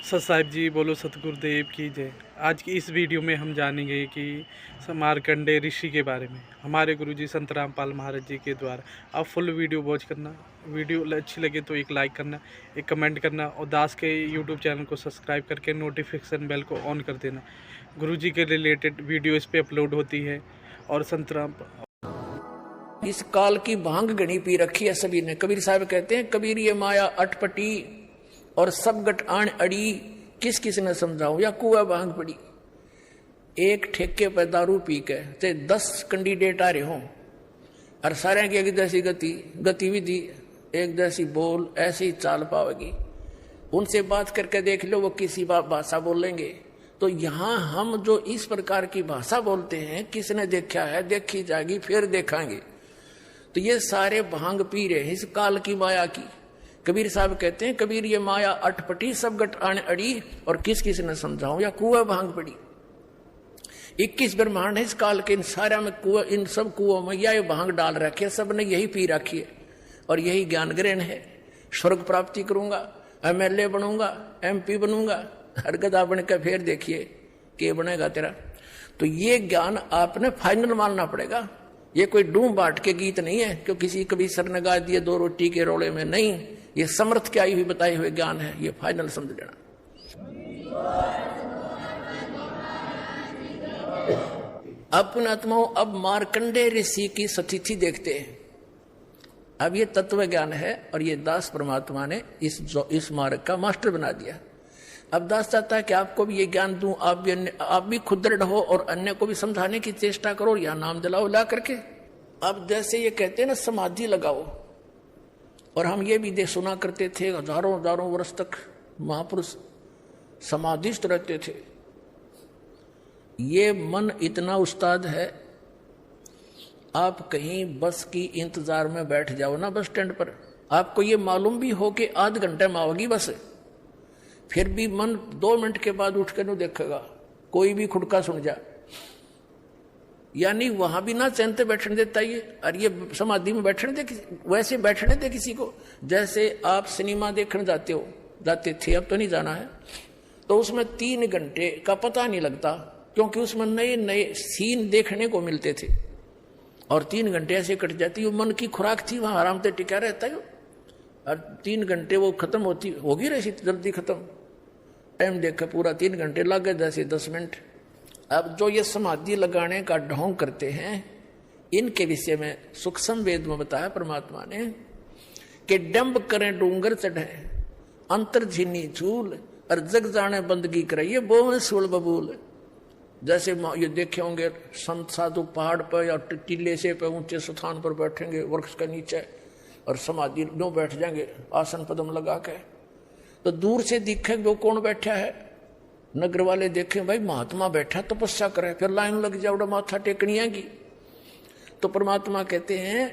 सत साहिब जी बोलो, सतगुरुदेव की जय। आज की इस वीडियो में हम जानेंगे कि मार्कंडेय ऋषि के बारे में हमारे गुरुजी संत रामपाल महाराज जी के द्वारा। आप फुल वीडियो वॉच करना, वीडियो अच्छी लगे तो एक लाइक करना, एक कमेंट करना और दास के यूट्यूब चैनल को सब्सक्राइब करके नोटिफिकेशन बेल को ऑन कर देना। गुरुजी के रिलेटेड वीडियो इस पर अपलोड होती है। और संत राम इस काल की भांग घनी पी रखी है सभी ने। कबीर साहब कहते हैं, कबीर ये माया अटपटी और सब गट आण अड़ी, किस किस ने समझाऊं या कुआ भांग पड़ी। एक ठेके पर दारू पी के ते 10 कैंडिडेट आ रहे हों और सारे की एक जैसी गतिविधि, एक जैसी बोल, ऐसी चाल पावेगी। उनसे बात करके देख लो, वो किसी भाषा बोलेंगे। तो यहां हम जो इस प्रकार की भाषा बोलते हैं, किसने देखा है, देखी जाएगी, फिर देखेंगे। तो ये सारे भांग पी रहे हैं इस काल की माया की। कबीर साहब कहते हैं, कबीर ये माया अटपटी सब गट आण अड़ी, और किस किस ने समझाऊं या कुआ भांग पड़ी। 21 ब्रह्मांड है इस काल के, इन सारा में कुआ, इन सब कुओं में यह भांग डाल रखी है, सब ने यही पी रखी है और यही ज्ञान ग्रहण है। स्वर्ग प्राप्ति करूंगा, MLA बनूंगा, MP बनूंगा, हर गदा बन के फिर देखिए के बनेगा तेरा। तो ये ज्ञान आपने फाइनल मानना पड़ेगा। ये कोई डूम बाट के गीत नहीं है कि किसी कभी सर ने गा दिए 2 रोटी के रोले में, नहीं। ये समर्थ के आई हुई बताए हुए ज्ञान है, ये फाइनल समझ लेना। अपने आत्माओं, अब मार्कंडेय ऋषि की सतिथि देखते हैं। अब ये तत्व ज्ञान है और ये दास परमात्मा ने इस मार्ग का मास्टर बना दिया। अब दास चाहता है कि आपको भी ये ज्ञान दूं, आप भी खुद दृढ़ हो और अन्य को भी समझाने की चेष्टा करो, या नाम दिलाओ ला करके। अब जैसे ये कहते हैं ना, समाधि लगाओ, और हम ये भी सुना करते थे, हजारों हजारों वर्ष तक महापुरुष समाधिस्थ रहते थे। ये मन इतना उस्ताद है, आप कहीं बस की इंतजार में बैठ जाओ ना बस स्टैंड पर, आपको ये मालूम भी हो कि आध घंटे में आओगी बस, फिर भी मन 2 मिनट के बाद उठ कर नहीं देखेगा, कोई भी खुड़का सुन जा। यानी वहां भी ना चैन से बैठने देता ये, और ये समाधि में बैठने दे, वैसे बैठने दे किसी को। जैसे आप सिनेमा देखने जाते थे, अब तो नहीं जाना है, तो उसमें 3 घंटे का पता नहीं लगता, क्योंकि उसमें नए नए सीन देखने को मिलते थे और 3 घंटे ऐसे कट जाती। वो मन की खुराक थी, वहां आराम से टिका रहता है, और 3 घंटे वो खत्म होगी रही जल्दी खत्म। टाइम देखकर पूरा 3 घंटे लग गए, जैसे 10 मिनट। अब जो ये समाधि लगाने का ढोंग करते हैं, इनके विषय में सूक्ष्म वेद में बताया परमात्मा ने कि डंब करें डूंगर चढ़े, अंतर झीनी झूल, और जग जाने बंदगी करे, ये बोल सुल बबूल। जैसे ये देखे होंगे संत साधु पहाड़ पर या टीले से पे ऊंचे स्थान पर बैठेंगे वृक्ष के नीचे, और समाधि नो बैठ जाएंगे आसन पदम लगा के। तो दूर से दिखेंगे वो कौन बैठा है, नगर वाले देखें भाई महात्मा बैठा तपस्या करे, फिर लाइन लग जाओ, माथा टेकनी आएगी। तो परमात्मा कहते हैं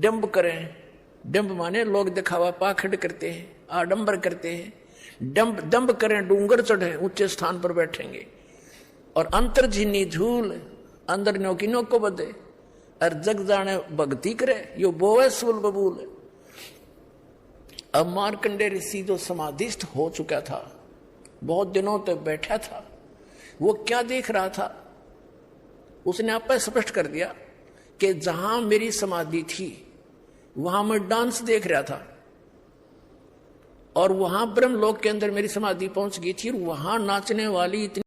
डंब करें, डंब माने लोग दिखावा पाखंड करते हैं, आडंबर करते हैं। डंब करें डूंगर चढ़े, ऊंचे स्थान पर बैठेंगे, और अंतर झीनी झूल, अंदर नो को बदे, और जग जाने भक्ति करे, यो बोवे सुल बबूल। अब मार्कंडेय ऋषि जो समाधिस्थ हो चुका था, बहुत दिनों तक बैठा था, वो क्या देख रहा था, उसने आप स्पष्ट कर दिया कि जहां मेरी समाधि थी वहां मैं डांस देख रहा था, और वहां ब्रह्मलोक के अंदर मेरी समाधि पहुंच गई थी, वहां नाचने वाली इतनी